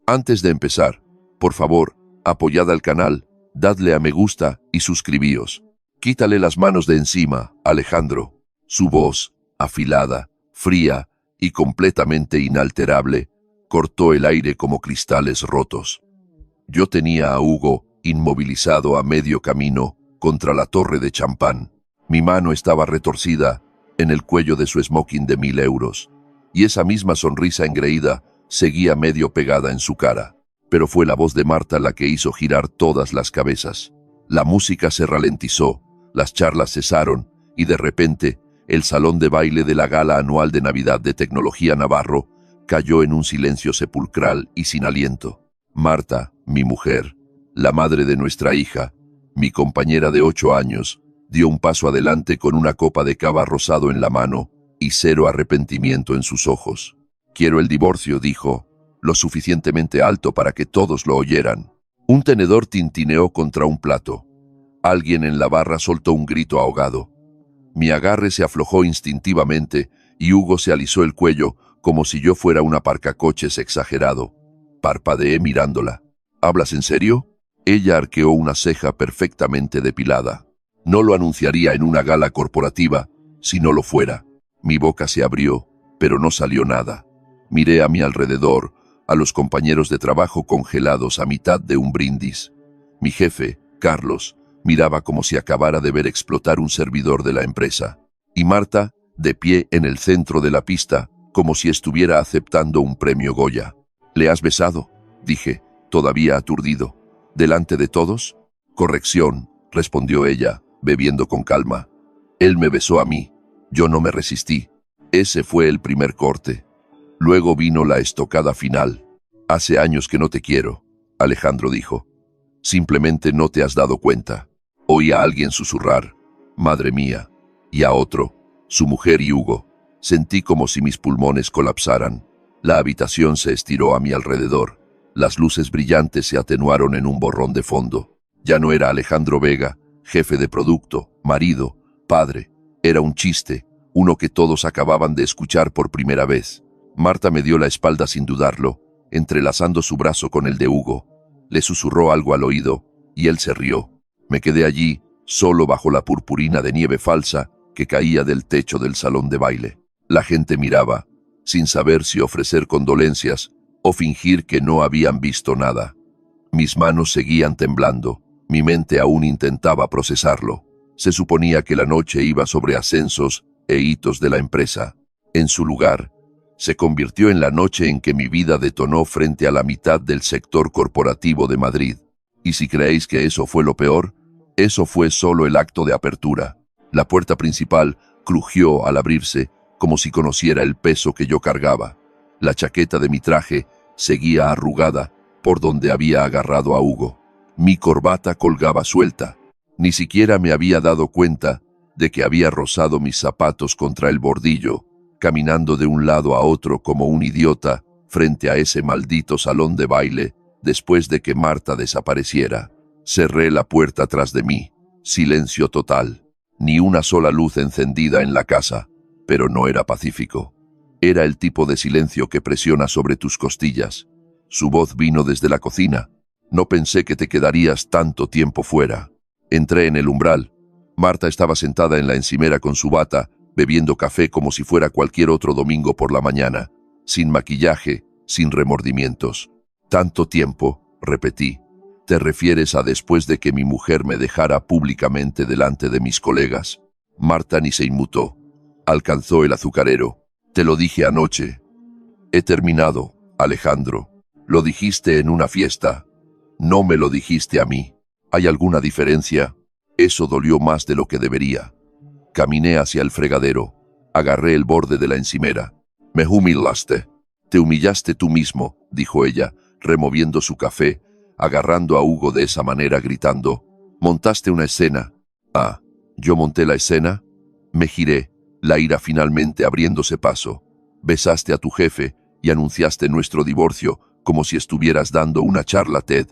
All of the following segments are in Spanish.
Antes de empezar, por favor, apoyad al canal, dadle a me gusta y suscribíos. Quítale las manos de encima, Alejandro. Su voz, afilada, fría y completamente inalterable, cortó el aire como cristales rotos. Yo tenía a Hugo inmovilizado a medio camino contra la torre de champán. Mi mano estaba retorcida en el cuello de su smoking de 1000 euros, y esa misma sonrisa engreída seguía medio pegada en su cara. Pero fue la voz de Marta la que hizo girar todas las cabezas. La música se ralentizó, las charlas cesaron, y de repente, el salón de baile de la gala anual de Navidad de Tecnología Navarro cayó en un silencio sepulcral y sin aliento. Marta, mi mujer, la madre de nuestra hija, mi compañera de 8 años, dio un paso adelante con una copa de cava rosado en la mano y cero arrepentimiento en sus ojos. «Quiero el divorcio», dijo, lo suficientemente alto para que todos lo oyeran. Un tenedor tintineó contra un plato. Alguien en la barra soltó un grito ahogado. Mi agarre se aflojó instintivamente y Hugo se alisó el cuello como si yo fuera un aparcacoches exagerado. Parpadeé mirándola. «¿Hablas en serio?» Ella arqueó una ceja perfectamente depilada. No lo anunciaría en una gala corporativa si no lo fuera. Mi boca se abrió, pero no salió nada. Miré a mi alrededor, a los compañeros de trabajo congelados a mitad de un brindis. Mi jefe, Carlos, miraba como si acabara de ver explotar un servidor de la empresa. Y Marta, de pie en el centro de la pista, como si estuviera aceptando un premio Goya. «¿Le has besado?», dije, todavía aturdido. «¿Delante de todos?». «Corrección», respondió ella, bebiendo con calma. «Él me besó a mí. Yo no me resistí. Ese fue el primer corte. Luego vino la estocada final. Hace años que no te quiero», Alejandro dijo. «Simplemente no te has dado cuenta». Oí a alguien susurrar, «Madre mía», y a otro, «Su mujer y Hugo». Sentí como si mis pulmones colapsaran. La habitación se estiró a mi alrededor. Las luces brillantes se atenuaron en un borrón de fondo. Ya no era Alejandro Vega, jefe de producto, marido, padre. Era un chiste, uno que todos acababan de escuchar por primera vez. Marta me dio la espalda sin dudarlo, entrelazando su brazo con el de Hugo. Le susurró algo al oído, y él se rió. Me quedé allí, solo bajo la purpurina de nieve falsa que caía del techo del salón de baile. La gente miraba, sin saber si ofrecer condolencias o fingir que no habían visto nada. Mis manos seguían temblando, mi mente aún intentaba procesarlo. Se suponía que la noche iba sobre ascensos e hitos de la empresa. En su lugar, se convirtió en la noche en que mi vida detonó frente a la mitad del sector corporativo de Madrid. Y si creéis que eso fue lo peor, eso fue solo el acto de apertura. La puerta principal crujió al abrirse, como si conociera el peso que yo cargaba. La chaqueta de mi traje seguía arrugada por donde había agarrado a Hugo. Mi corbata colgaba suelta. Ni siquiera me había dado cuenta de que había rozado mis zapatos contra el bordillo, caminando de un lado a otro como un idiota frente a ese maldito salón de baile después de que Marta desapareciera. Cerré la puerta tras de mí. Silencio total. Ni una sola luz encendida en la casa, pero no era pacífico. Era el tipo de silencio que presiona sobre tus costillas. Su voz vino desde la cocina. «No pensé que te quedarías tanto tiempo fuera». Entré en el umbral. Marta estaba sentada en la encimera con su bata, bebiendo café como si fuera cualquier otro domingo por la mañana, sin maquillaje, sin remordimientos. «Tanto tiempo», repetí. «¿Te refieres a después de que mi mujer me dejara públicamente delante de mis colegas?» Marta ni se inmutó. Alcanzó el azucarero. «Te lo dije anoche». «He terminado, Alejandro. Lo dijiste en una fiesta. No me lo dijiste a mí. ¿Hay alguna diferencia?» Eso dolió más de lo que debería. Caminé hacia el fregadero. Agarré el borde de la encimera. «Me humillaste». «Te humillaste tú mismo», dijo ella, removiendo su café, agarrando a Hugo de esa manera, gritando. «Montaste una escena». «Ah, ¿yo monté la escena?» Me giré, la ira finalmente abriéndose paso. «Besaste a tu jefe y anunciaste nuestro divorcio como si estuvieras dando una charla TED».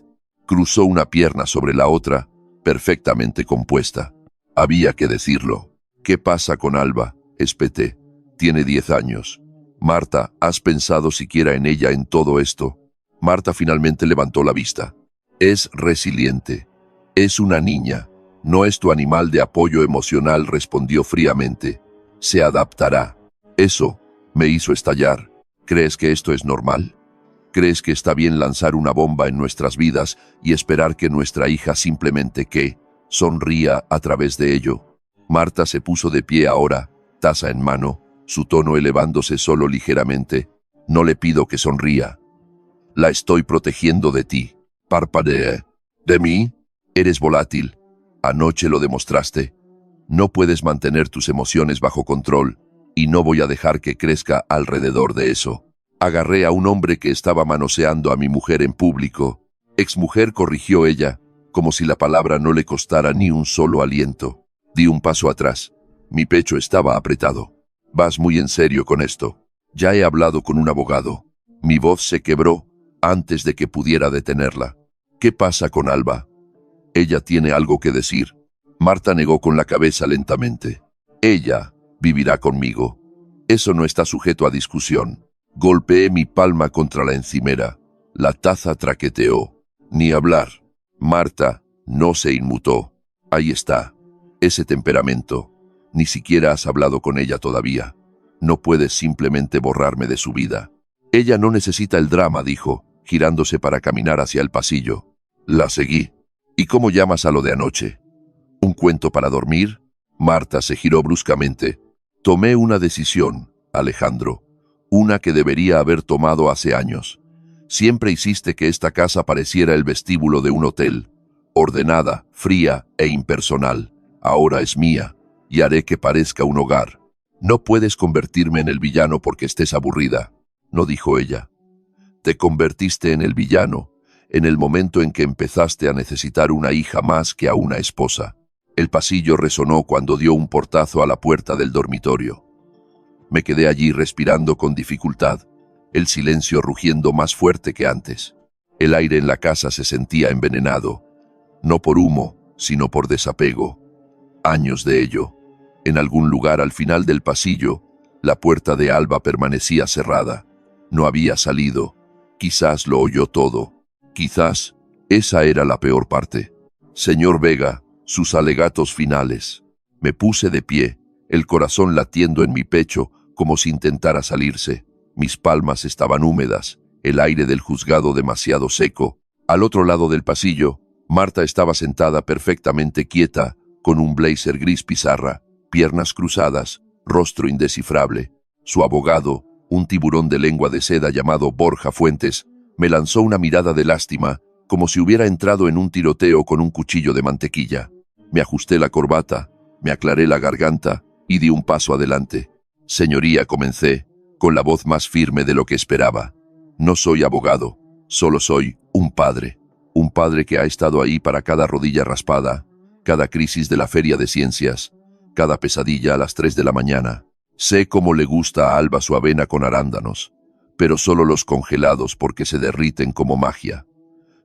Cruzó una pierna sobre la otra, perfectamente compuesta. Había que decirlo. «¿Qué pasa con Alba?», espeté. «Tiene 10 años. Marta, ¿has pensado siquiera en ella en todo esto?» Marta finalmente levantó la vista. Es resiliente. Es una niña. No es tu animal de apoyo emocional, respondió fríamente. Se adaptará. Eso me hizo estallar. ¿Crees que esto es normal? ¿Crees que está bien lanzar una bomba en nuestras vidas y esperar que nuestra hija simplemente sonría a través de ello? Marta se puso de pie ahora, taza en mano, su tono elevándose solo ligeramente. No le pido que sonría. La estoy protegiendo de ti. Parpadeé. ¿De mí? Eres volátil. Anoche lo demostraste. No puedes mantener tus emociones bajo control, y no voy a dejar que crezca alrededor de eso. Agarré a un hombre que estaba manoseando a mi mujer en público. Exmujer, corrigió ella, como si la palabra no le costara ni un solo aliento. Di un paso atrás. Mi pecho estaba apretado. Vas muy en serio con esto. Ya he hablado con un abogado. Mi voz se quebró antes de que pudiera detenerla. ¿Qué pasa con Alba? Ella tiene algo que decir. Marta negó con la cabeza lentamente. Ella vivirá conmigo. Eso no está sujeto a discusión. Golpeé mi palma contra la encimera. La taza traqueteó. Ni hablar. Marta no se inmutó. Ahí está. Ese temperamento. Ni siquiera has hablado con ella todavía. No puedes simplemente borrarme de su vida. Ella no necesita el drama, dijo, girándose para caminar hacia el pasillo. La seguí. ¿Y cómo llamas a lo de anoche? ¿Un cuento para dormir? Marta se giró bruscamente. Tomé una decisión, Alejandro. Una que debería haber tomado hace años. Siempre hiciste que esta casa pareciera el vestíbulo de un hotel. Ordenada, fría e impersonal. Ahora es mía, y haré que parezca un hogar. No puedes convertirme en el villano porque estés aburrida, no dijo ella. Te convertiste en el villano en el momento en que empezaste a necesitar una hija más que a una esposa. El pasillo resonó cuando dio un portazo a la puerta del dormitorio. Me quedé allí respirando con dificultad, el silencio rugiendo más fuerte que antes. El aire en la casa se sentía envenenado, no por humo, sino por desapego. Años de ello. En algún lugar al final del pasillo, la puerta de Alba permanecía cerrada. No había salido. Quizás lo oyó todo. Quizás esa era la peor parte. Señor Vega, sus alegatos finales. Me puse de pie, el corazón latiendo en mi pecho como si intentara salirse. Mis palmas estaban húmedas, el aire del juzgado demasiado seco. Al otro lado del pasillo, Marta estaba sentada perfectamente quieta, con un blazer gris pizarra, piernas cruzadas, rostro indescifrable. Su abogado, un tiburón de lengua de seda llamado Borja Fuentes, me lanzó una mirada de lástima, como si hubiera entrado en un tiroteo con un cuchillo de mantequilla. Me ajusté la corbata, me aclaré la garganta y di un paso adelante. Señoría, comencé, con la voz más firme de lo que esperaba. No soy abogado, solo soy un padre que ha estado ahí para cada rodilla raspada, cada crisis de la feria de ciencias, cada pesadilla a las 3 de la mañana. Sé cómo le gusta a Alba su avena con arándanos, pero solo los congelados porque se derriten como magia.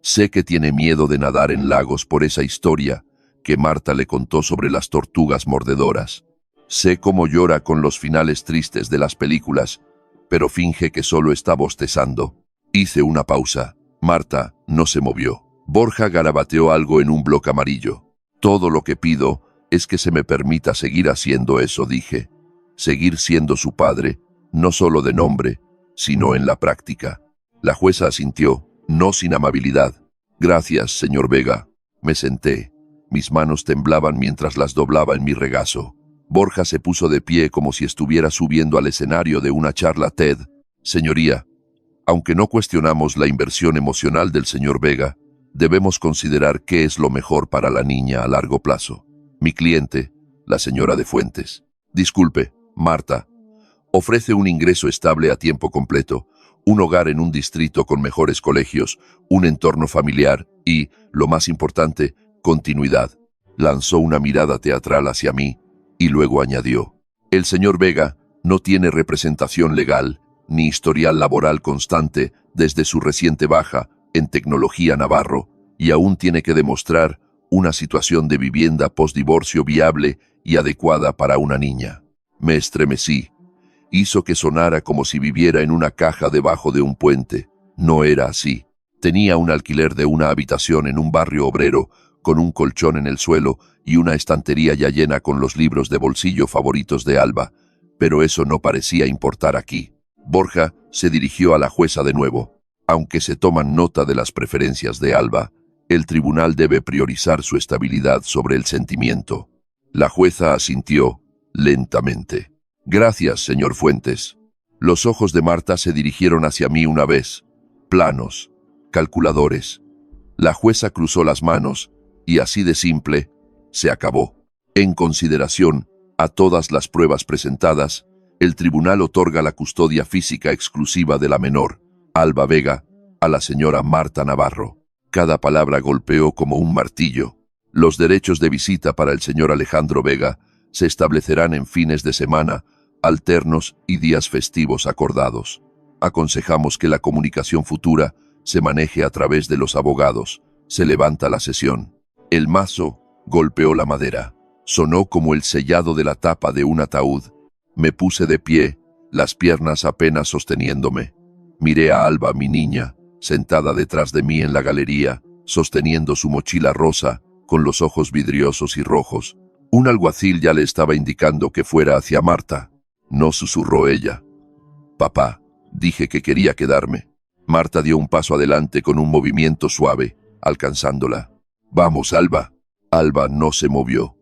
Sé que tiene miedo de nadar en lagos por esa historia que Marta le contó sobre las tortugas mordedoras. Sé cómo llora con los finales tristes de las películas, pero finge que solo está bostezando. Hice una pausa. Marta no se movió. Borja garabateó algo en un bloque amarillo. Todo lo que pido es que se me permita seguir haciendo eso, dije. Seguir siendo su padre, no solo de nombre, sino en la práctica. La jueza asintió, no sin amabilidad. Gracias, señor Vega. Me senté. Mis manos temblaban mientras las doblaba en mi regazo. Borja se puso de pie como si estuviera subiendo al escenario de una charla TED. Señoría, aunque no cuestionamos la inversión emocional del señor Vega, debemos considerar qué es lo mejor para la niña a largo plazo. Mi cliente, la señora de Fuentes. Disculpe, Marta. Ofrece un ingreso estable a tiempo completo, un hogar en un distrito con mejores colegios, un entorno familiar y, lo más importante, continuidad. Lanzó una mirada teatral hacia mí y luego añadió: el señor Vega no tiene representación legal ni historial laboral constante desde su reciente baja en Tecnología Navarro y aún tiene que demostrar una situación de vivienda postdivorcio viable y adecuada para una niña. Me estremecí. Hizo que sonara como si viviera en una caja debajo de un puente. No era así. Tenía un alquiler de una habitación en un barrio obrero, con un colchón en el suelo y una estantería ya llena con los libros de bolsillo favoritos de Alba, pero eso no parecía importar aquí. Borja se dirigió a la jueza de nuevo. Aunque se toman nota de las preferencias de Alba, el tribunal debe priorizar su estabilidad sobre el sentimiento. La jueza asintió lentamente. Gracias, señor Fuentes. Los ojos de Marta se dirigieron hacia mí una vez. Planos, calculadores. La jueza cruzó las manos y así de simple, se acabó. En consideración a todas las pruebas presentadas, el tribunal otorga la custodia física exclusiva de la menor, Alba Vega, a la señora Marta Navarro. Cada palabra golpeó como un martillo. Los derechos de visita para el señor Alejandro Vega se establecerán en fines de semana, alternos y días festivos acordados. Aconsejamos que la comunicación futura se maneje a través de los abogados. Se levanta la sesión. El mazo golpeó la madera. Sonó como el sellado de la tapa de un ataúd. Me puse de pie, las piernas apenas sosteniéndome. Miré a Alba, mi niña, sentada detrás de mí en la galería, sosteniendo su mochila rosa, con los ojos vidriosos y rojos. Un alguacil ya le estaba indicando que fuera hacia Marta. No, susurró ella. Papá, dije que quería quedarme. Marta dio un paso adelante con un movimiento suave, alcanzándola. Vamos, Alba. Alba no se movió.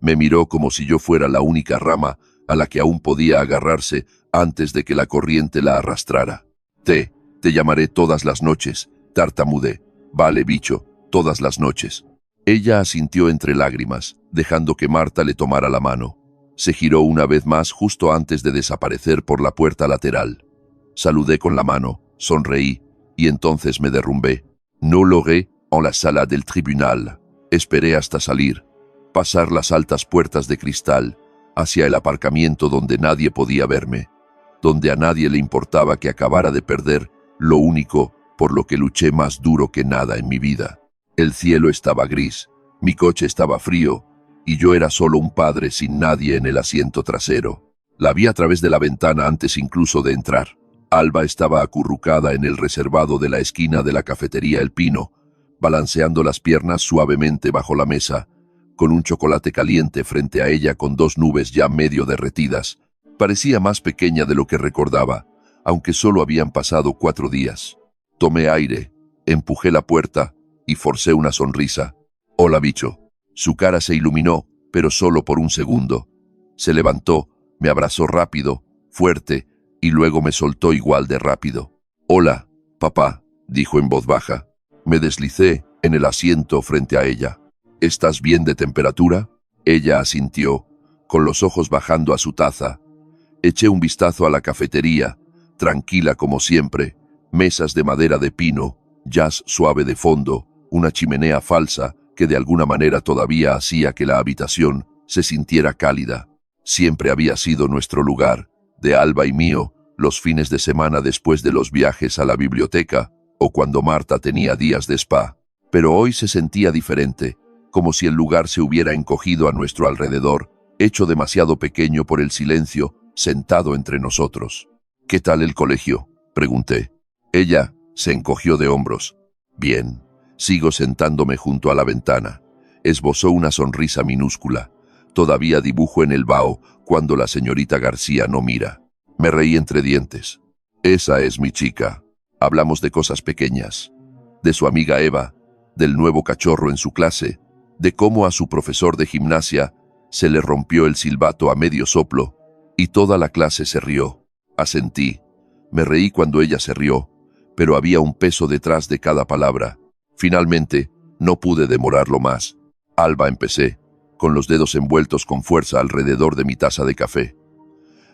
Me miró como si yo fuera la única rama a la que aún podía agarrarse antes de que la corriente la arrastrara. Te llamaré todas las noches, tartamudeé. Vale, bicho, todas las noches. Ella asintió entre lágrimas, dejando que Marta le tomara la mano. Se giró una vez más justo antes de desaparecer por la puerta lateral. Saludé con la mano, sonreí, y entonces me derrumbé. No logré en la sala del tribunal. Esperé hasta salir, pasar las altas puertas de cristal, hacia el aparcamiento donde nadie podía verme, donde a nadie le importaba que acabara de perder lo único por lo que luché más duro que nada en mi vida. El cielo estaba gris, mi coche estaba frío, y yo era solo un padre sin nadie en el asiento trasero. La vi a través de la ventana antes incluso de entrar. Alba estaba acurrucada en el reservado de la esquina de la cafetería El Pino, balanceando las piernas suavemente bajo la mesa, con un chocolate caliente frente a ella con dos nubes ya medio derretidas. Parecía más pequeña de lo que recordaba, aunque solo habían pasado 4 días. Tomé aire, empujé la puerta y forcé una sonrisa. Hola, bicho. Su cara se iluminó, pero solo por un segundo. Se levantó, me abrazó rápido, fuerte, y luego me soltó igual de rápido. Hola, papá, dijo en voz baja. Me deslicé en el asiento frente a ella. ¿Estás bien de temperatura? Ella asintió, con los ojos bajando a su taza. Eché un vistazo a la cafetería, tranquila como siempre, mesas de madera de pino, jazz suave de fondo, una chimenea falsa que de alguna manera todavía hacía que la habitación se sintiera cálida. Siempre había sido nuestro lugar, de Alba y mío, los fines de semana después de los viajes a la biblioteca o cuando Marta tenía días de spa. Pero hoy se sentía diferente, como si el lugar se hubiera encogido a nuestro alrededor, hecho demasiado pequeño por el silencio, sentado entre nosotros. ¿Qué tal el colegio?, pregunté. Ella se encogió de hombros. Bien. Sigo sentándome junto a la ventana. Esbozó una sonrisa minúscula. Todavía dibujo en el vaho cuando la señorita García no mira. Me reí entre dientes. Esa es mi chica. Hablamos de cosas pequeñas. De su amiga Eva, del nuevo cachorro en su clase, de cómo a su profesor de gimnasia se le rompió el silbato a medio soplo, y toda la clase se rió. Asentí. Me reí cuando ella se rió, pero había un peso detrás de cada palabra. Finalmente, no pude demorarlo más. Alba, empecé, con los dedos envueltos con fuerza alrededor de mi taza de café.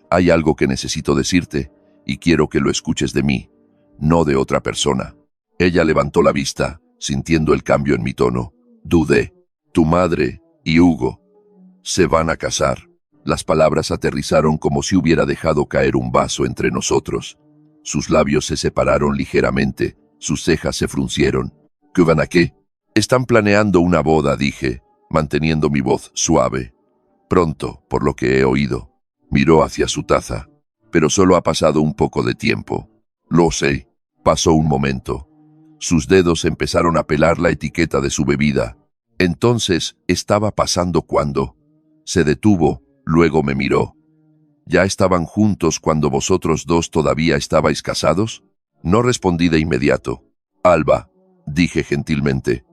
Hay algo que necesito decirte, y quiero que lo escuches de mí, no de otra persona. Ella levantó la vista, sintiendo el cambio en mi tono. Dudé. Tu madre y Hugo se van a casar. Las palabras aterrizaron como si hubiera dejado caer un vaso entre nosotros. Sus labios se separaron ligeramente, sus cejas se fruncieron. ¿Qué van a qué? Están planeando una boda, dije, manteniendo mi voz suave. Pronto, por lo que he oído. Miró hacia su taza. Pero solo ha pasado un poco de tiempo. Lo sé. Pasó un momento. Sus dedos empezaron a pelar la etiqueta de su bebida. Entonces, estaba pasando cuando se detuvo, luego me miró. ¿Ya estaban juntos cuando vosotros dos todavía estabais casados? No respondí de inmediato. Alba, dije gentilmente,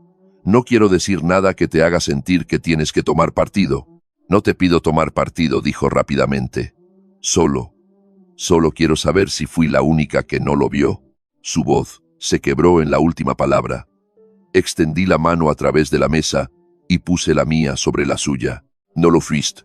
no quiero decir nada que te haga sentir que tienes que tomar partido. No te pido tomar partido, dijo rápidamente. Solo quiero saber si fui la única que no lo vio. Su voz se quebró en la última palabra. Extendí la mano a través de la mesa y puse la mía sobre la suya. No lo fuiste.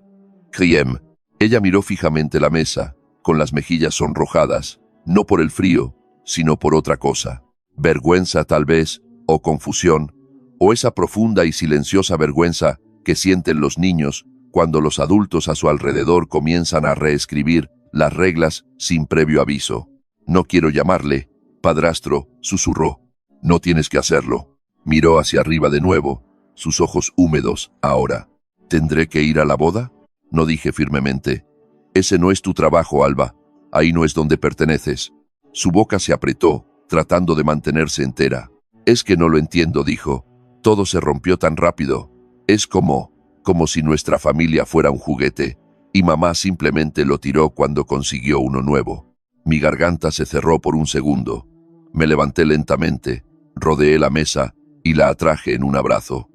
Criem. Ella miró fijamente la mesa, con las mejillas sonrojadas, no por el frío, sino por otra cosa. Vergüenza tal vez, o confusión, o esa profunda y silenciosa vergüenza que sienten los niños cuando los adultos a su alrededor comienzan a reescribir las reglas sin previo aviso. No quiero llamarle padrastro, susurró. No tienes que hacerlo. Miró hacia arriba de nuevo, sus ojos húmedos, ahora. ¿Tendré que ir a la boda? No, dije firmemente. Ese no es tu trabajo, Alba. Ahí no es donde perteneces. Su boca se apretó, tratando de mantenerse entera. Es que no lo entiendo, dijo. Todo se rompió tan rápido. Es como si nuestra familia fuera un juguete, y mamá simplemente lo tiró cuando consiguió uno nuevo. Mi garganta se cerró por un segundo. Me levanté lentamente, rodeé la mesa y la atraje en un abrazo.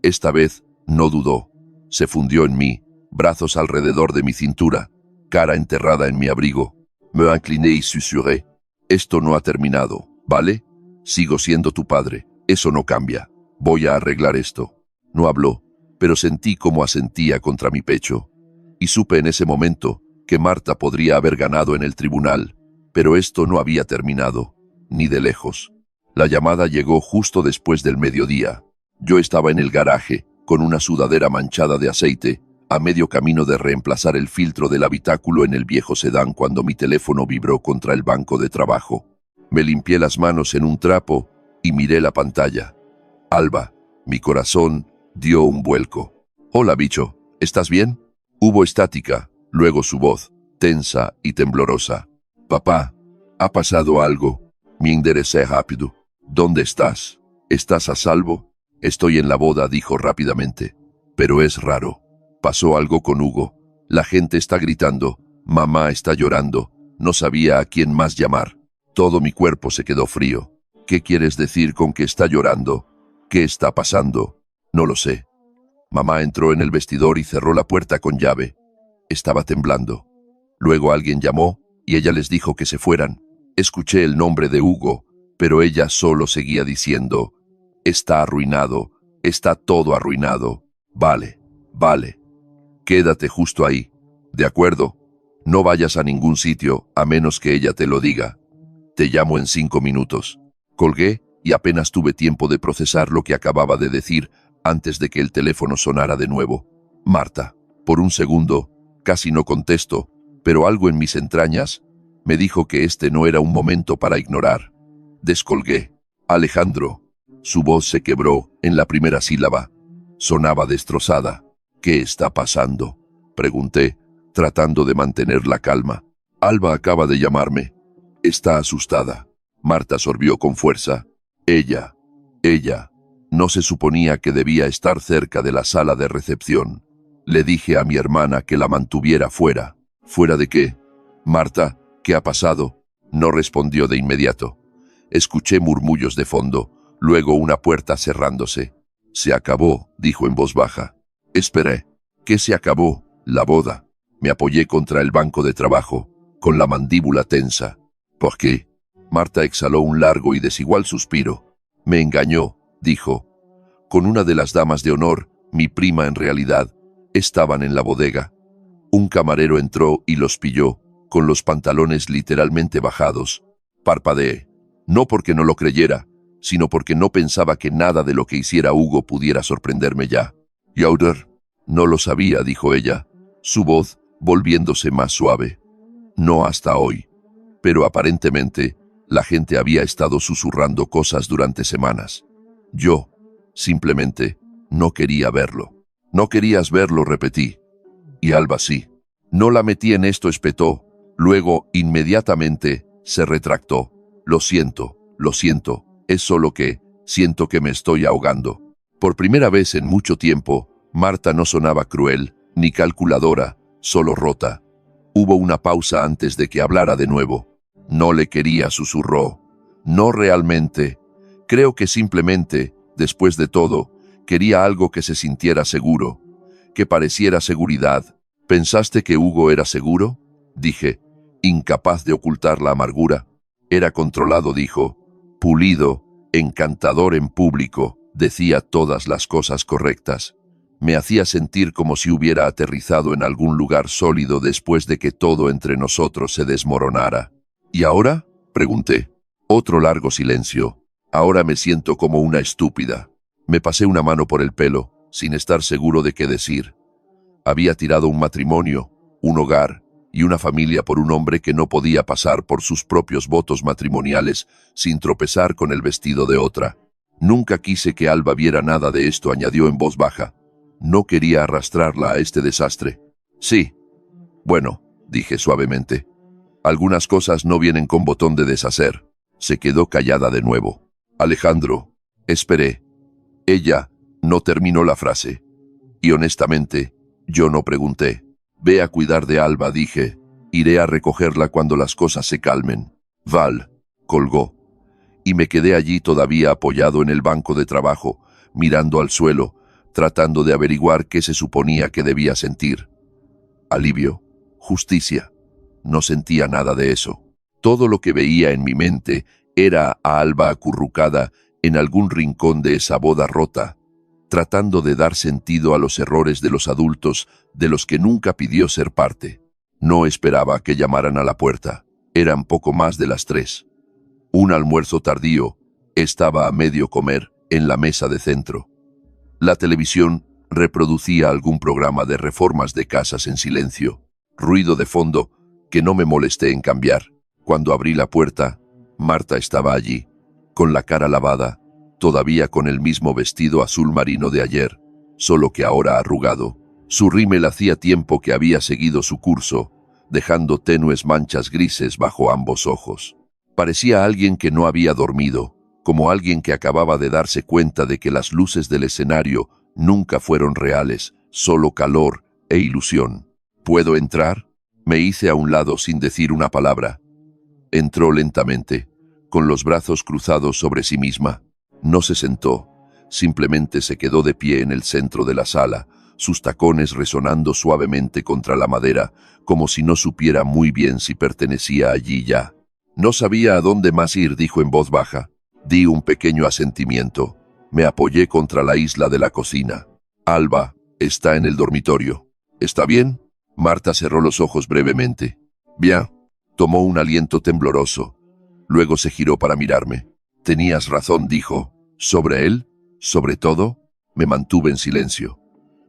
Esta vez no dudó. Se fundió en mí, brazos alrededor de mi cintura, cara enterrada en mi abrigo. Me incliné y susurré. Esto no ha terminado, ¿vale? Sigo siendo tu padre. Eso no cambia. Voy a arreglar esto. No habló, pero sentí cómo asentía contra mi pecho. Y supe en ese momento que Marta podría haber ganado en el tribunal, pero esto no había terminado, ni de lejos. La llamada llegó justo después del mediodía. Yo estaba en el garaje, con una sudadera manchada de aceite, a medio camino de reemplazar el filtro del habitáculo en el viejo sedán cuando mi teléfono vibró contra el banco de trabajo. Me limpié las manos en un trapo y miré la pantalla. Alba, mi corazón dio un vuelco. Hola, bicho, ¿estás bien? Hubo estática, luego su voz, tensa y temblorosa. Papá, ¿ha pasado algo? Me enderecé rápido. ¿Dónde estás? ¿Estás a salvo? Estoy en la boda, dijo rápidamente. Pero es raro. Pasó algo con Hugo. La gente está gritando. Mamá está llorando. No sabía a quién más llamar. Todo mi cuerpo se quedó frío. ¿Qué quieres decir con que está llorando? ¿Qué está pasando? No lo sé. Mamá entró en el vestidor y cerró la puerta con llave. Estaba temblando. Luego alguien llamó y ella les dijo que se fueran. Escuché el nombre de Hugo, pero ella solo seguía diciendo, está arruinado, está todo arruinado. Vale, vale. Quédate justo ahí. ¿De acuerdo? No vayas a ningún sitio a menos que ella te lo diga. Te llamo en 5 minutos. Colgué y apenas tuve tiempo de procesar lo que acababa de decir antes de que el teléfono sonara de nuevo. Marta. Por un segundo, casi no contesto, pero algo en mis entrañas me dijo que este no era un momento para ignorar. Descolgué. Alejandro. Su voz se quebró en la primera sílaba. Sonaba destrozada. ¿Qué está pasando? Pregunté, tratando de mantener la calma. Alba acaba de llamarme. Está asustada. Marta sorbió con fuerza. Ella. No se suponía que debía estar cerca de la sala de recepción. Le dije a mi hermana que la mantuviera fuera. ¿Fuera de qué? Marta, ¿qué ha pasado? No respondió de inmediato. Escuché murmullos de fondo, luego una puerta cerrándose. Se acabó, dijo en voz baja. Esperé. ¿Qué se acabó? La boda. Me apoyé contra el banco de trabajo, con la mandíbula tensa. ¿Por qué? Marta exhaló un largo y desigual suspiro. Me engañó, dijo. Con una de las damas de honor, mi prima en realidad, estaban en la bodega. Un camarero entró y los pilló, con los pantalones literalmente bajados. Parpadeé. No porque no lo creyera, sino porque no pensaba que nada de lo que hiciera Hugo pudiera sorprenderme ya. Yoder, no lo sabía, dijo ella, su voz volviéndose más suave. No hasta hoy. Pero aparentemente, la gente había estado susurrando cosas durante semanas. Yo, simplemente, no quería verlo. No querías verlo, repetí. Y Alba sí. No la metí en esto, espetó. Luego, inmediatamente, se retractó. Lo siento. Lo siento, es solo que siento que me estoy ahogando. Por primera vez en mucho tiempo, Marta no sonaba cruel, ni calculadora, solo rota. Hubo una pausa antes de que hablara de nuevo. No le quería, susurró. No realmente. Creo que simplemente, después de todo, quería algo que se sintiera seguro, que pareciera seguridad. ¿Pensaste que Hugo era seguro? Dije, incapaz de ocultar la amargura. Era controlado, dijo. Pulido, encantador en público, decía todas las cosas correctas. Me hacía sentir como si hubiera aterrizado en algún lugar sólido después de que todo entre nosotros se desmoronara. ¿Y ahora? Pregunté. Otro largo silencio. Ahora me siento como una estúpida. Me pasé una mano por el pelo, sin estar seguro de qué decir. Había tirado un matrimonio, un hogar y una familia por un hombre que no podía pasar por sus propios votos matrimoniales sin tropezar con el vestido de otra. Nunca quise que Alba viera nada de esto, añadió en voz baja. No quería arrastrarla a este desastre. Sí. Bueno, dije suavemente. Algunas cosas no vienen con botón de deshacer. Se quedó callada de nuevo. Alejandro, esperé. Ella no terminó la frase. Y honestamente, yo no pregunté. Ve a cuidar de Alba, dije. Iré a recogerla cuando las cosas se calmen. Val colgó. Y me quedé allí todavía apoyado en el banco de trabajo, mirando al suelo, tratando de averiguar qué se suponía que debía sentir. Alivio, justicia. No sentía nada de eso. Todo lo que veía en mi mente era a Alba acurrucada en algún rincón de esa boda rota, tratando de dar sentido a los errores de los adultos de los que nunca pidió ser parte. No esperaba que llamaran a la puerta. Eran poco más de las 3. Un almuerzo tardío. Estaba a medio comer en la mesa de centro. La televisión reproducía algún programa de reformas de casas en silencio. Ruido de fondo que no me molesté en cambiar. Cuando abrí la puerta, Marta estaba allí, con la cara lavada, todavía con el mismo vestido azul marino de ayer, solo que ahora arrugado. Su rímel hacía tiempo que había seguido su curso, dejando tenues manchas grises bajo ambos ojos. Parecía alguien que no había dormido, como alguien que acababa de darse cuenta de que las luces del escenario nunca fueron reales, solo calor e ilusión. ¿Puedo entrar? Me hice a un lado sin decir una palabra. Entró lentamente, con los brazos cruzados sobre sí misma. No se sentó, simplemente se quedó de pie en el centro de la sala, sus tacones resonando suavemente contra la madera, como si no supiera muy bien si pertenecía allí ya. No sabía a dónde más ir, dijo en voz baja. Di un pequeño asentimiento. Me apoyé contra la isla de la cocina. Alba está en el dormitorio. ¿Está bien? Marta cerró los ojos brevemente. Bien. Tomó un aliento tembloroso. Luego se giró para mirarme. Tenías razón, dijo. ¿Sobre él? ¿Sobre todo? Me mantuve en silencio.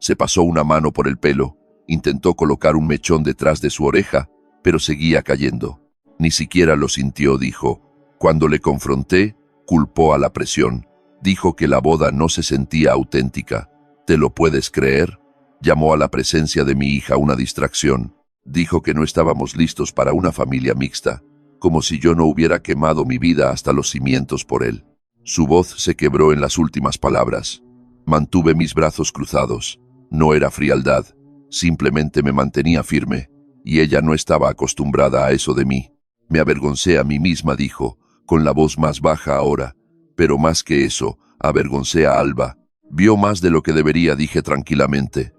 Se pasó una mano por el pelo, intentó colocar un mechón detrás de su oreja, pero seguía cayendo. Ni siquiera lo sintió, dijo. Cuando le confronté, culpó a la presión. Dijo que la boda no se sentía auténtica. ¿Te lo puedes creer? Llamó a la presencia de mi hija una distracción. Dijo que no estábamos listos para una familia mixta, como si yo no hubiera quemado mi vida hasta los cimientos por él. Su voz se quebró en las últimas palabras. Mantuve mis brazos cruzados. No era frialdad, simplemente me mantenía firme, y ella no estaba acostumbrada a eso de mí. Me avergoncé a mí misma, dijo, con la voz más baja ahora, pero más que eso, avergoncé a Alba. Vio más de lo que debería, dije tranquilamente.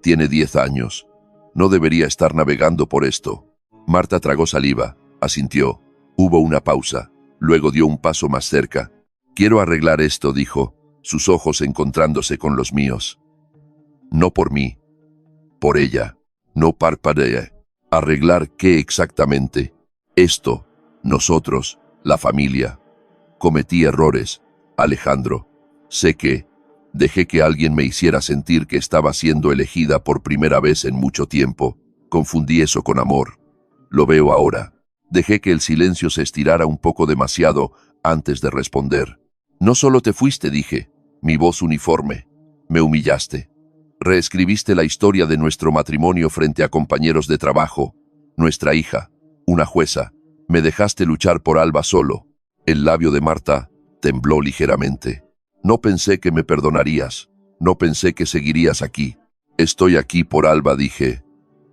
Tiene 10 años. No debería estar navegando por esto. Marta tragó saliva, asintió. Hubo una pausa, luego dio un paso más cerca. Quiero arreglar esto, dijo, sus ojos encontrándose con los míos. No por mí, por ella. No parpadeé. ¿Arreglar qué exactamente? Esto, nosotros, la familia. Cometí errores, Alejandro. Sé que dejé que alguien me hiciera sentir que estaba siendo elegida por primera vez en mucho tiempo. Confundí eso con amor. Lo veo ahora. Dejé que el silencio se estirara un poco demasiado antes de responder. No solo te fuiste, dije, mi voz uniforme. Me humillaste. Reescribiste la historia de nuestro matrimonio frente a compañeros de trabajo, nuestra hija, una jueza. Me dejaste luchar por Alba solo. El labio de Marta tembló ligeramente. No pensé que me perdonarías. No pensé que seguirías aquí. Estoy aquí por Alba, dije.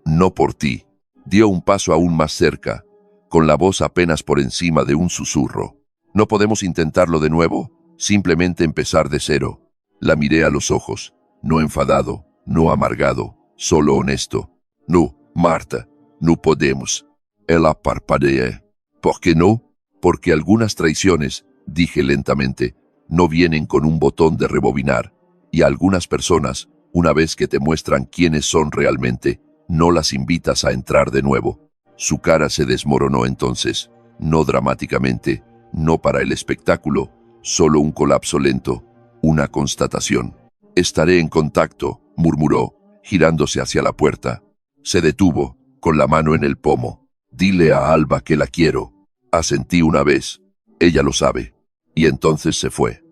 No por ti. Dio un paso aún más cerca, con la voz apenas por encima de un susurro. ¿No podemos intentarlo de nuevo? Simplemente empezar de cero. La miré a los ojos, no enfadado, no amargado, solo honesto. No, Marta, no podemos. Ella parpadeó. ¿Por qué no? Porque algunas traiciones, dije lentamente, no vienen con un botón de rebobinar, y algunas personas, una vez que te muestran quiénes son realmente, no las invitas a entrar de nuevo. Su cara se desmoronó entonces, no dramáticamente, no para el espectáculo, solo un colapso lento, una constatación. Estaré en contacto, murmuró, girándose hacia la puerta. Se detuvo, con la mano en el pomo. Dile a Alba que la quiero. Asentí una vez. Ella lo sabe. Y entonces se fue.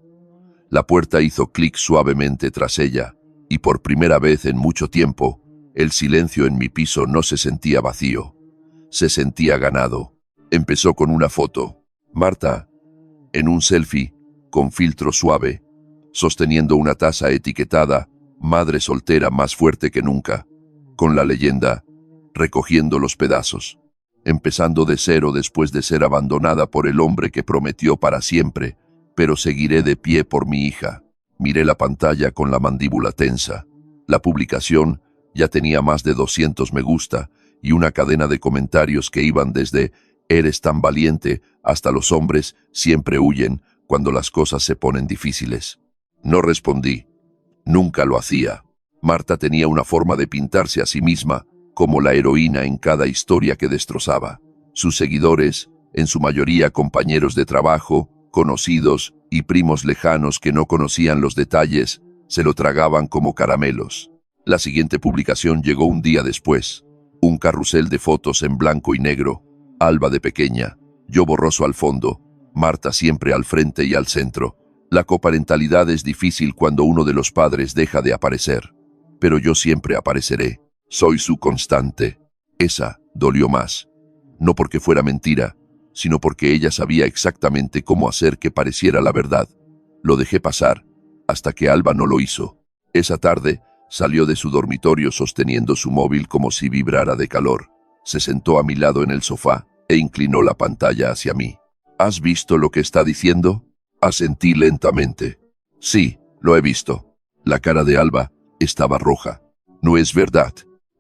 La puerta hizo clic suavemente tras ella, y por primera vez en mucho tiempo, el silencio en mi piso no se sentía vacío. Se sentía ganado. Empezó con una foto. Marta, en un selfie, con filtro suave, sosteniendo una taza etiquetada, madre soltera más fuerte que nunca, con la leyenda, recogiendo los pedazos, empezando de cero después de ser abandonada por el hombre que prometió para siempre, pero seguiré de pie por mi hija. Miré la pantalla con la mandíbula tensa. La publicación ya tenía más de 200 me gusta y una cadena de comentarios que iban desde «Eres tan valiente» hasta «Los hombres siempre huyen cuando las cosas se ponen difíciles». No respondí. Nunca lo hacía. Marta tenía una forma de pintarse a sí misma como la heroína en cada historia que destrozaba. Sus seguidores, en su mayoría compañeros de trabajo, conocidos y primos lejanos que no conocían los detalles, se lo tragaban como caramelos. La siguiente publicación llegó un día después. Un carrusel de fotos en blanco y negro. Alba de pequeña, yo borroso al fondo, Marta siempre al frente y al centro. La coparentalidad es difícil cuando uno de los padres deja de aparecer. Pero yo siempre apareceré. Soy su constante. Esa dolió más. No porque fuera mentira, sino porque ella sabía exactamente cómo hacer que pareciera la verdad. Lo dejé pasar, hasta que Alba no lo hizo. Esa tarde, salió de su dormitorio sosteniendo su móvil como si vibrara de calor. Se sentó a mi lado en el sofá e inclinó la pantalla hacia mí. ¿Has visto lo que está diciendo? Asentí lentamente. Sí, lo he visto. La cara de Alba estaba roja. No es verdad.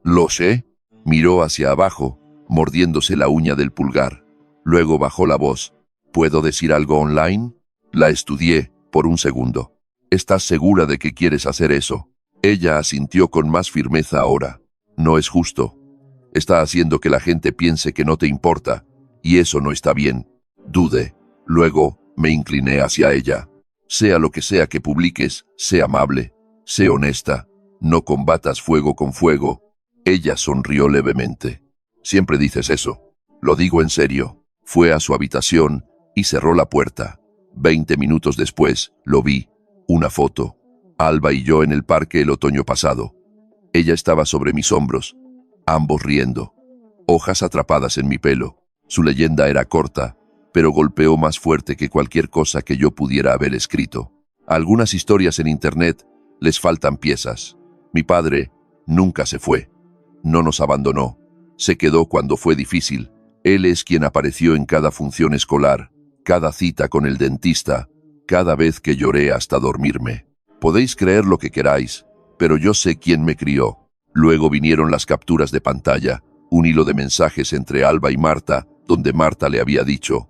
Lo sé. Miró hacia abajo, mordiéndose la uña del pulgar. Luego bajó la voz. ¿Puedo decir algo online? La estudié por un segundo. ¿Estás segura de que quieres hacer eso? Ella asintió con más firmeza ahora. No es justo. Está haciendo que la gente piense que no te importa, y eso no está bien. Dudé. Luego me incliné hacia ella. Sea lo que sea que publiques, sé amable, sé honesta, no combatas fuego con fuego. Ella sonrió levemente. Siempre dices eso. Lo digo en serio. Fue a su habitación y cerró la puerta. 20 minutos después, lo vi. Una foto. Alba y yo en el parque el otoño pasado. Ella estaba sobre mis hombros, ambos riendo. Hojas atrapadas en mi pelo. Su leyenda era corta, pero golpeó más fuerte que cualquier cosa que yo pudiera haber escrito. A algunas historias en internet les faltan piezas. Mi padre nunca se fue. No nos abandonó. Se quedó cuando fue difícil. Él es quien apareció en cada función escolar, cada cita con el dentista, cada vez que lloré hasta dormirme. Podéis creer lo que queráis, pero yo sé quién me crió. Luego vinieron las capturas de pantalla, un hilo de mensajes entre Alba y Marta, donde Marta le había dicho: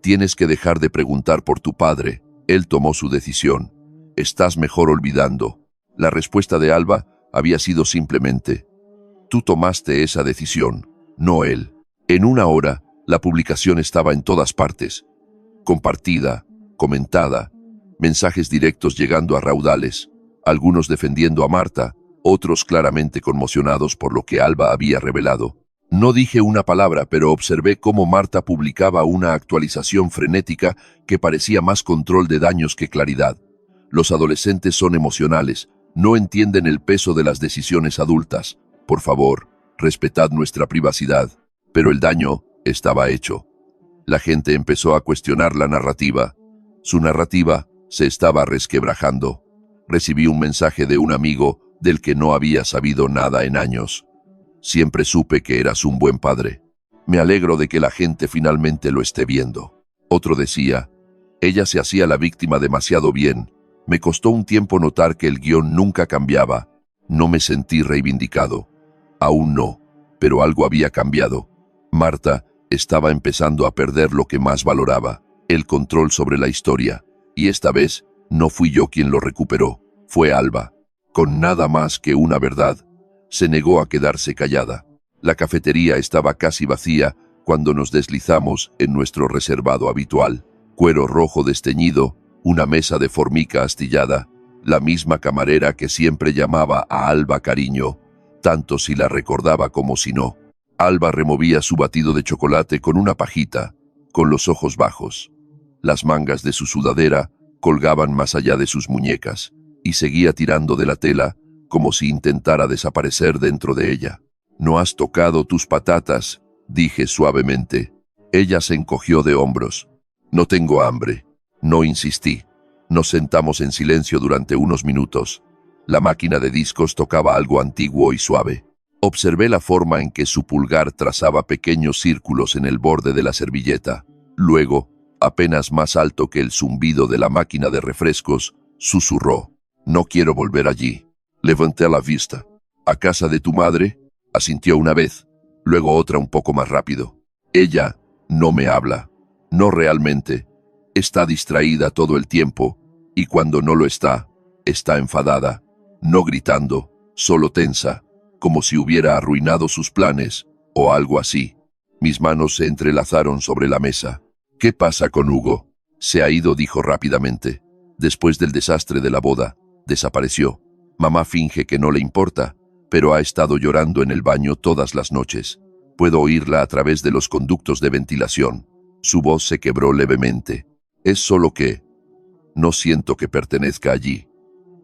«Tienes que dejar de preguntar por tu padre. Él tomó su decisión. Estás mejor olvidando». La respuesta de Alba había sido simplemente: «Tú tomaste esa decisión, no él». En una hora, la publicación estaba en todas partes. Compartida, comentada, mensajes directos llegando a raudales, algunos defendiendo a Marta, otros claramente conmocionados por lo que Alba había revelado. No dije una palabra, pero observé cómo Marta publicaba una actualización frenética que parecía más control de daños que claridad. Los adolescentes son emocionales, no entienden el peso de las decisiones adultas. Por favor, respetad nuestra privacidad. Pero el daño estaba hecho. La gente empezó a cuestionar la narrativa. Su narrativa se estaba resquebrajando. Recibí un mensaje de un amigo del que no había sabido nada en años. Siempre supe que eras un buen padre. Me alegro de que la gente finalmente lo esté viendo. Otro decía, ella se hacía la víctima demasiado bien. Me costó un tiempo notar que el guión nunca cambiaba. No me sentí reivindicado. Aún no, pero algo había cambiado. Marta estaba empezando a perder lo que más valoraba, el control sobre la historia. Y esta vez no fui yo quien lo recuperó, fue Alba. Con nada más que una verdad, se negó a quedarse callada. La cafetería estaba casi vacía cuando nos deslizamos en nuestro reservado habitual. Cuero rojo desteñido, una mesa de formica astillada, la misma camarera que siempre llamaba a Alba cariño, tanto si la recordaba como si no. Alba removía su batido de chocolate con una pajita, con los ojos bajos. Las mangas de su sudadera colgaban más allá de sus muñecas, y seguía tirando de la tela como si intentara desaparecer dentro de ella. «No has tocado tus patatas», dije suavemente. Ella se encogió de hombros. «No tengo hambre». No insistí. Nos sentamos en silencio durante unos minutos. La máquina de discos tocaba algo antiguo y suave. Observé la forma en que su pulgar trazaba pequeños círculos en el borde de la servilleta. Luego, apenas más alto que el zumbido de la máquina de refrescos, susurró. «No quiero volver allí». Levanté la vista. «¿A casa de tu madre?», asintió una vez, luego otra un poco más rápido. «Ella no me habla. No realmente. Está distraída todo el tiempo, y cuando no lo está enfadada, no gritando, solo tensa, como si hubiera arruinado sus planes, o algo así». Mis manos se entrelazaron sobre la mesa. «¿Qué pasa con Hugo?». «Se ha ido», dijo rápidamente. «Después del desastre de la boda, desapareció. Mamá finge que no le importa, pero ha estado llorando en el baño todas las noches. Puedo oírla a través de los conductos de ventilación». Su voz se quebró levemente. «Es solo que no siento que pertenezca allí.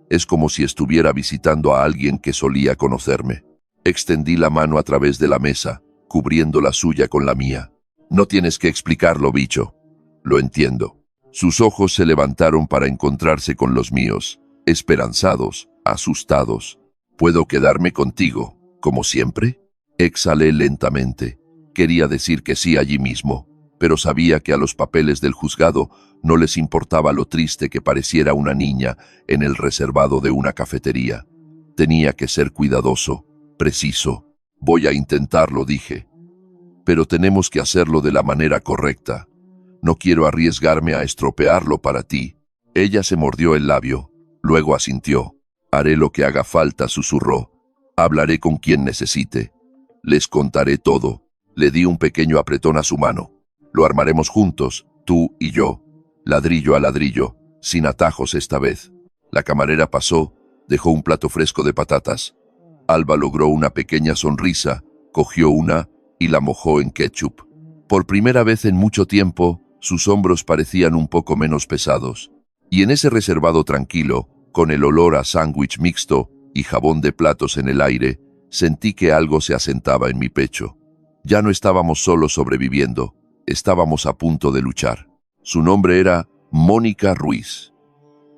Es como si estuviera visitando a alguien que solía conocerme». Extendí la mano a través de la mesa, cubriendo la suya con la mía. «No tienes que explicarlo, bicho. Lo entiendo». Sus ojos se levantaron para encontrarse con los míos, esperanzados, asustados. «¿Puedo quedarme contigo, como siempre?». Exhalé lentamente. Quería decir que sí allí mismo, pero sabía que a los papeles del juzgado no les importaba lo triste que pareciera una niña en el reservado de una cafetería. Tenía que ser cuidadoso, preciso. «Voy a intentarlo», dije. «Pero tenemos que hacerlo de la manera correcta. No quiero arriesgarme a estropearlo para ti». Ella se mordió el labio, luego asintió. «Haré lo que haga falta», susurró. «Hablaré con quien necesite. Les contaré todo». Le di un pequeño apretón a su mano. «Lo armaremos juntos, tú y yo, ladrillo a ladrillo, sin atajos esta vez». La camarera pasó, dejó un plato fresco de patatas. Alba logró una pequeña sonrisa, cogió una y la mojó en ketchup. Por primera vez en mucho tiempo, sus hombros parecían un poco menos pesados. Y en ese reservado tranquilo, con el olor a sándwich mixto y jabón de platos en el aire, sentí que algo se asentaba en mi pecho. Ya no estábamos solo sobreviviendo, estábamos a punto de luchar. Su nombre era Mónica Ruiz.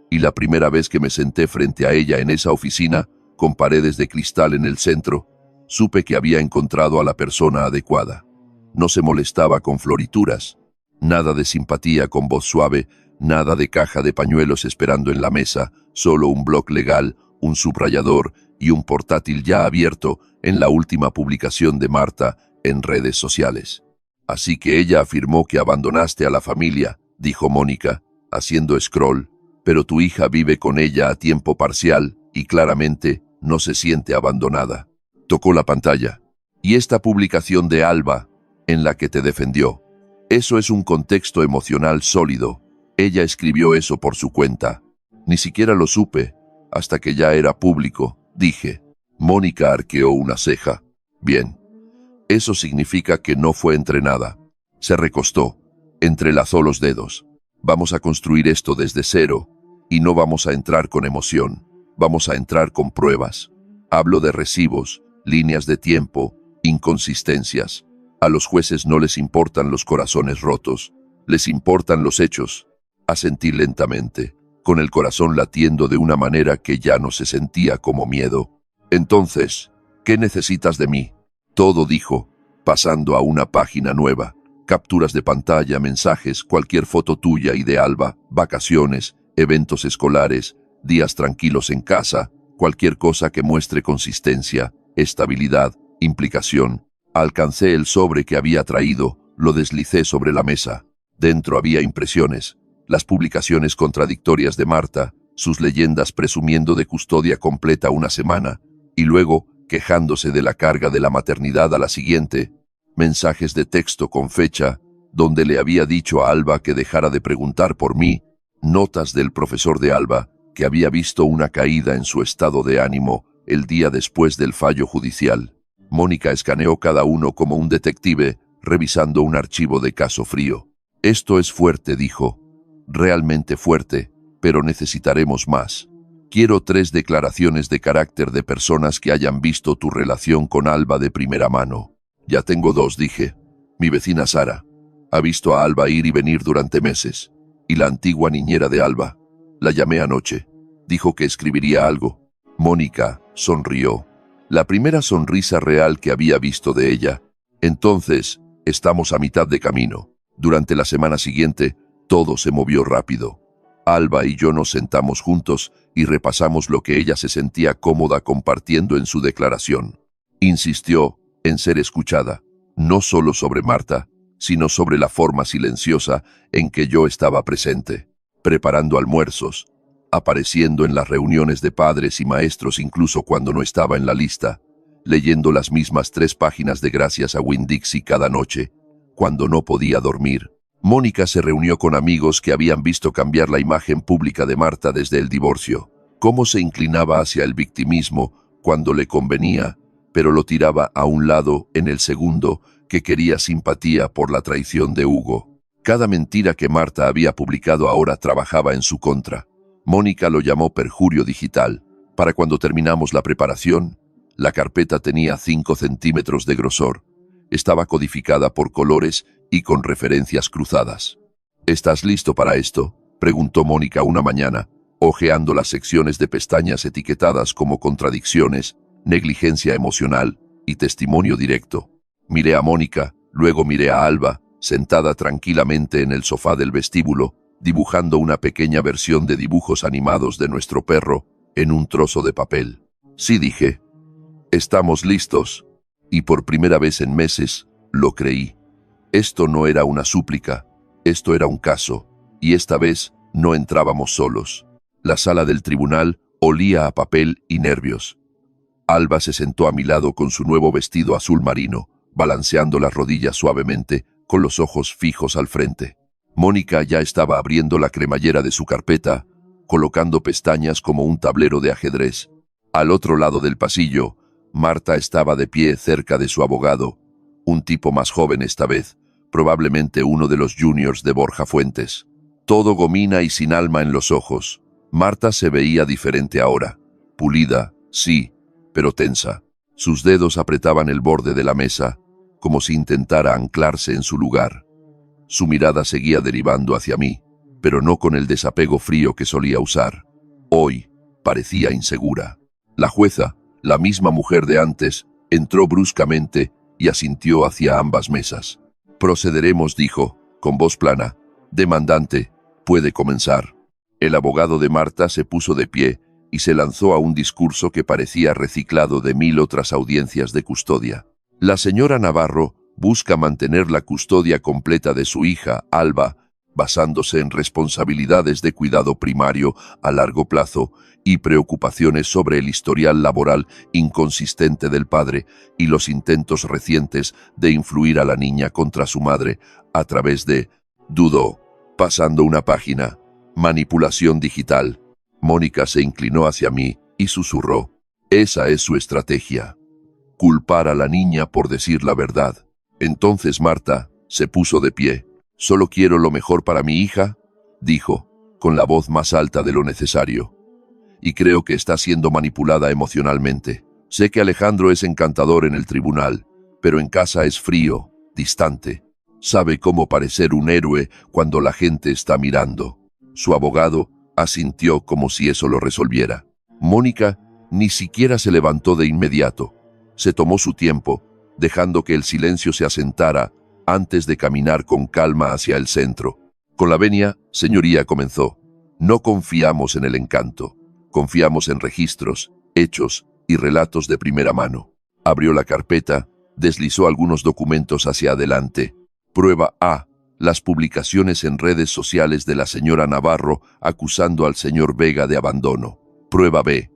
Y la primera vez que me senté frente a ella en esa oficina, con paredes de cristal en el centro, supe que había encontrado a la persona adecuada. No se molestaba con florituras, nada de simpatía con voz suave, nada de caja de pañuelos esperando en la mesa, solo un bloc legal, un subrayador y un portátil ya abierto en la última publicación de Marta en redes sociales. «Así que ella afirmó que abandonaste a la familia», dijo Mónica, haciendo scroll, «pero tu hija vive con ella a tiempo parcial y claramente no se siente abandonada». Tocó la pantalla. «Y esta publicación de Alba, en la que te defendió. Eso es un contexto emocional sólido. Ella escribió eso por su cuenta. Ni siquiera lo supe, hasta que ya era público», dije. Mónica arqueó una ceja. «Bien. Eso significa que no fue entrenada». Se recostó, entrelazó los dedos. «Vamos a construir esto desde cero, y no vamos a entrar con emoción. Vamos a entrar con pruebas. Hablo de recibos, líneas de tiempo, inconsistencias. A los jueces no les importan los corazones rotos, les importan los hechos. Asentí lentamente, con el corazón latiendo de una manera que ya no se sentía como miedo. Entonces, ¿qué necesitas de mí? Todo, dijo, pasando a una página nueva. Capturas de pantalla, mensajes, cualquier foto tuya y de Alba, vacaciones, eventos escolares, días tranquilos en casa, cualquier cosa que muestre consistencia, estabilidad, implicación. Alcancé el sobre que había traído, lo deslicé sobre la mesa. Dentro había impresiones, las publicaciones contradictorias de Marta, sus leyendas presumiendo de custodia completa una semana, y luego quejándose de la carga de la maternidad a la siguiente, mensajes de texto con fecha, donde le había dicho a Alba que dejara de preguntar por mí, notas del profesor de Alba, que había visto una caída en su estado de ánimo el día después del fallo judicial. Mónica escaneó cada uno como un detective, revisando un archivo de caso frío. Esto es fuerte, dijo. Realmente fuerte, pero necesitaremos más. Quiero 3 declaraciones de carácter de personas que hayan visto tu relación con Alba de primera mano. Ya tengo 2, dije. Mi vecina Sara ha visto a Alba ir y venir durante meses. Y la antigua niñera de Alba. La llamé anoche. Dijo que escribiría algo. Mónica sonrió. La primera sonrisa real que había visto de ella. Entonces, estamos a mitad de camino. Durante la semana siguiente, todo se movió rápido. Alba y yo nos sentamos juntos y repasamos lo que ella se sentía cómoda compartiendo en su declaración. Insistió en ser escuchada, no solo sobre Marta, sino sobre la forma silenciosa en que yo estaba presente, preparando almuerzos, apareciendo en las reuniones de padres y maestros incluso cuando no estaba en la lista, leyendo las mismas 3 páginas de Gracias a Winn-Dixie cada noche, cuando no podía dormir. Mónica se reunió con amigos que habían visto cambiar la imagen pública de Marta desde el divorcio, cómo se inclinaba hacia el victimismo cuando le convenía, pero lo tiraba a un lado en el segundo que quería simpatía por la traición de Hugo. Cada mentira que Marta había publicado ahora trabajaba en su contra. Mónica lo llamó perjurio digital. Para cuando terminamos la preparación, la carpeta tenía 5 centímetros de grosor. Estaba codificada por colores y con referencias cruzadas. ¿Estás listo para esto?, preguntó Mónica una mañana, hojeando las secciones de pestañas etiquetadas como contradicciones, negligencia emocional y testimonio directo. Miré a Mónica, luego miré a Alba, sentada tranquilamente en el sofá del vestíbulo, dibujando una pequeña versión de dibujos animados de nuestro perro en un trozo de papel. Sí, dije. Estamos listos. Y por primera vez en meses, lo creí. Esto no era una súplica, esto era un caso, y esta vez no entrábamos solos. La sala del tribunal olía a papel y nervios. Alba se sentó a mi lado con su nuevo vestido azul marino, balanceando las rodillas suavemente, con los ojos fijos al frente. Mónica ya estaba abriendo la cremallera de su carpeta, colocando pestañas como un tablero de ajedrez. Al otro lado del pasillo, Marta estaba de pie cerca de su abogado, un tipo más joven esta vez, probablemente uno de los juniors de Borja Fuentes. Todo gomina y sin alma en los ojos. Marta se veía diferente ahora, pulida, sí, pero tensa. Sus dedos apretaban el borde de la mesa, como si intentara anclarse en su lugar. Su mirada seguía derivando hacia mí, pero no con el desapego frío que solía usar. Hoy parecía insegura. La jueza, la misma mujer de antes, entró bruscamente y asintió hacia ambas mesas. Procederemos, dijo, con voz plana. Demandante, puede comenzar. El abogado de Marta se puso de pie y se lanzó a un discurso que parecía reciclado de 1000 otras audiencias de custodia. La señora Navarro busca mantener la custodia completa de su hija, Alba, basándose en responsabilidades de cuidado primario a largo plazo y preocupaciones sobre el historial laboral inconsistente del padre y los intentos recientes de influir a la niña contra su madre a través de, dudó, pasando una página, manipulación digital. Mónica se inclinó hacia mí y susurró, esa es su estrategia, culpar a la niña por decir la verdad. Entonces Marta se puso de pie. Solo quiero lo mejor para mi hija, dijo, con la voz más alta de lo necesario. Y creo que está siendo manipulada emocionalmente. Sé que Alejandro es encantador en el tribunal, pero en casa es frío, distante. Sabe cómo parecer un héroe cuando la gente está mirando. Su abogado asintió como si eso lo resolviera. Mónica ni siquiera se levantó de inmediato. Se tomó su tiempo, dejando que el silencio se asentara antes de caminar con calma hacia el centro. Con la venia, señoría, comenzó. No confiamos en el encanto. Confiamos en registros, hechos y relatos de primera mano. Abrió la carpeta, deslizó algunos documentos hacia adelante. Prueba A. Las publicaciones en redes sociales de la señora Navarro acusando al señor Vega de abandono. Prueba B.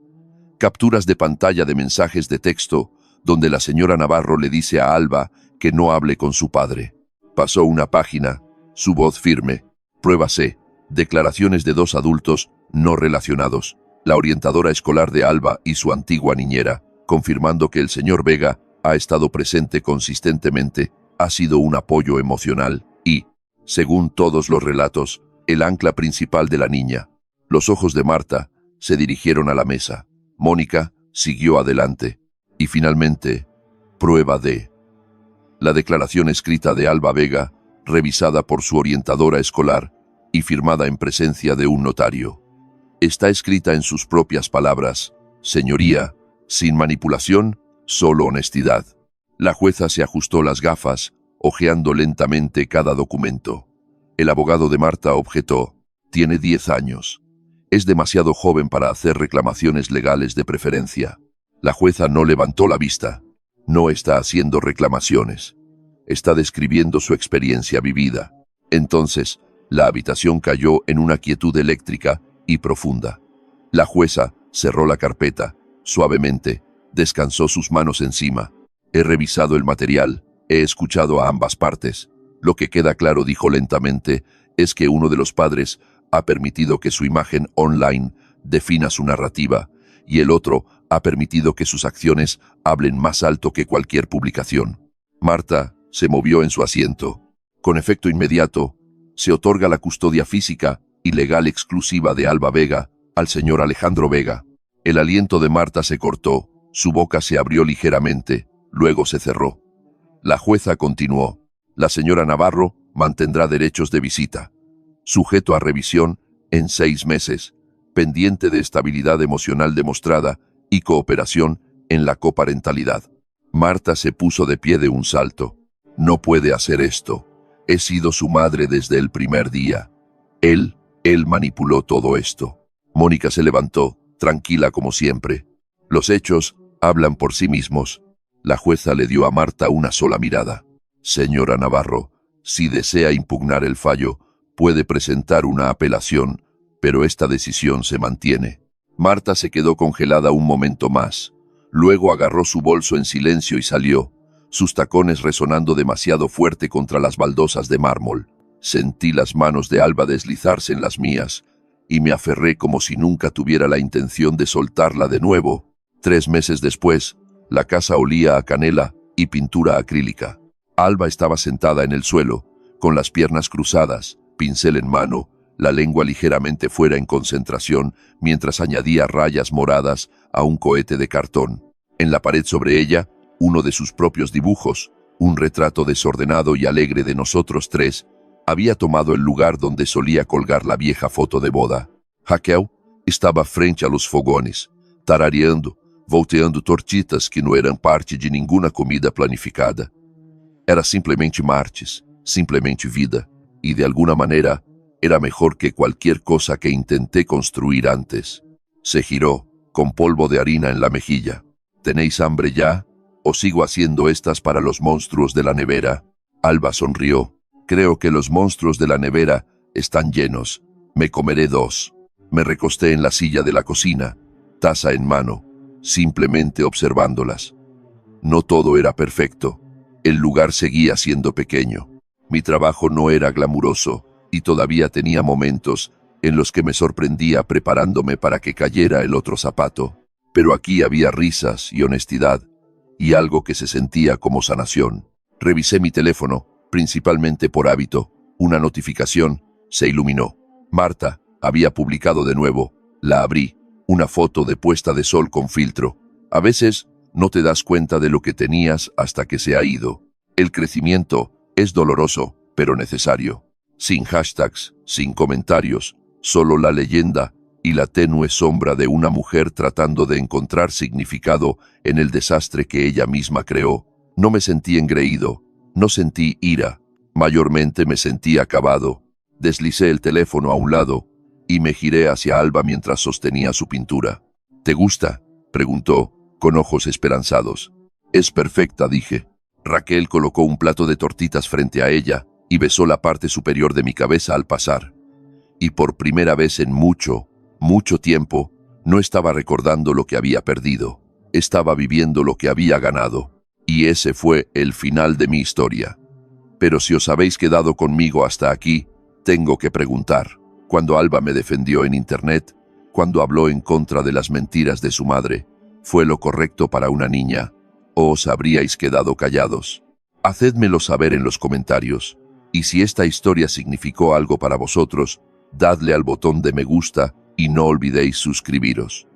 Capturas de pantalla de mensajes de texto donde la señora Navarro le dice a Alba que no hable con su padre. Pasó una página, su voz firme. Prueba C. Declaraciones de 2 adultos no relacionados. La orientadora escolar de Alba y su antigua niñera, confirmando que el señor Vega ha estado presente consistentemente, ha sido un apoyo emocional y, según todos los relatos, el ancla principal de la niña. Los ojos de Marta se dirigieron a la mesa. Mónica siguió adelante. Y finalmente, prueba D. La declaración escrita de Alba Vega, revisada por su orientadora escolar y firmada en presencia de un notario. Está escrita en sus propias palabras: señoría, sin manipulación, solo honestidad. La jueza se ajustó las gafas, hojeando lentamente cada documento. El abogado de Marta objetó: tiene 10 años. Es demasiado joven para hacer reclamaciones legales de preferencia. La jueza no levantó la vista. No está haciendo reclamaciones. Está describiendo su experiencia vivida. Entonces, la habitación cayó en una quietud eléctrica y profunda. La jueza cerró la carpeta, suavemente, descansó sus manos encima. He revisado el material, he escuchado a ambas partes. Lo que queda claro, dijo lentamente, es que uno de los padres ha permitido que su imagen online defina su narrativa, y el otro ha permitido que sus acciones hablen más alto que cualquier publicación. Marta se movió en su asiento. Con efecto inmediato, se otorga la custodia física y legal exclusiva de Alba Vega al señor Alejandro Vega. El aliento de Marta se cortó, su boca se abrió ligeramente, luego se cerró. La jueza continuó: la señora Navarro mantendrá derechos de visita, sujeto a revisión en 6 meses, pendiente de estabilidad emocional demostrada y cooperación en la coparentalidad. Marta se puso de pie de un salto. No puede hacer esto. He sido su madre desde el primer día. Él manipuló todo esto. Mónica se levantó, tranquila como siempre. Los hechos hablan por sí mismos. La jueza le dio a Marta una sola mirada. Señora Navarro, si desea impugnar el fallo, puede presentar una apelación, pero esta decisión se mantiene. Marta se quedó congelada un momento más. Luego agarró su bolso en silencio y salió, sus tacones resonando demasiado fuerte contra las baldosas de mármol. Sentí las manos de Alba deslizarse en las mías, y me aferré como si nunca tuviera la intención de soltarla de nuevo. 3 meses después, la casa olía a canela y pintura acrílica. Alba estaba sentada en el suelo, con las piernas cruzadas, pincel en mano, la lengua ligeramente fuera en concentración, mientras añadía rayas moradas a un cohete de cartón. En la pared sobre ella, uno de sus propios dibujos, un retrato desordenado y alegre de nosotros 3, había tomado el lugar donde solía colgar la vieja foto de boda. Raquel estaba frente a los fogones, tarareando, volteando tortitas que no eram parte de ninguna comida planificada. Era simplesmente martes, simplesmente vida, y de alguna manera era mejor que cualquier cosa que intenté construir antes. Se giró, con polvo de harina en la mejilla. ¿Tenéis hambre ya? ¿O sigo haciendo estas para los monstruos de la nevera? Alba sonrió. Creo que los monstruos de la nevera están llenos. Me comeré 2. Me recosté en la silla de la cocina, taza en mano, simplemente observándolas. No todo era perfecto. El lugar seguía siendo pequeño. Mi trabajo no era glamuroso, y todavía tenía momentos en los que me sorprendía preparándome para que cayera el otro zapato. Pero aquí había risas y honestidad, y algo que se sentía como sanación. Revisé mi teléfono, principalmente por hábito. Una notificación se iluminó. Marta había publicado de nuevo. La abrí, una foto de puesta de sol con filtro. A veces no te das cuenta de lo que tenías hasta que se ha ido. El crecimiento es doloroso, pero necesario. Sin hashtags, sin comentarios, solo la leyenda y la tenue sombra de una mujer tratando de encontrar significado en el desastre que ella misma creó. No me sentí engreído, no sentí ira, mayormente me sentí acabado. Deslicé el teléfono a un lado y me giré hacia Alba mientras sostenía su pintura. ¿Te gusta?, preguntó, con ojos esperanzados. Es perfecta, dije. Raquel colocó un plato de tortitas frente a ella y besó la parte superior de mi cabeza al pasar. Y por primera vez en mucho tiempo, no estaba recordando lo que había perdido. Estaba viviendo lo que había ganado. Y ese fue el final de mi historia. Pero si os habéis quedado conmigo hasta aquí, tengo que preguntar. Cuando Alba me defendió en internet, cuando habló en contra de las mentiras de su madre, ¿fue lo correcto para una niña? ¿O os habríais quedado callados? Hacédmelo saber en los comentarios. Y si esta historia significó algo para vosotros, dadle al botón de me gusta y no olvidéis suscribiros.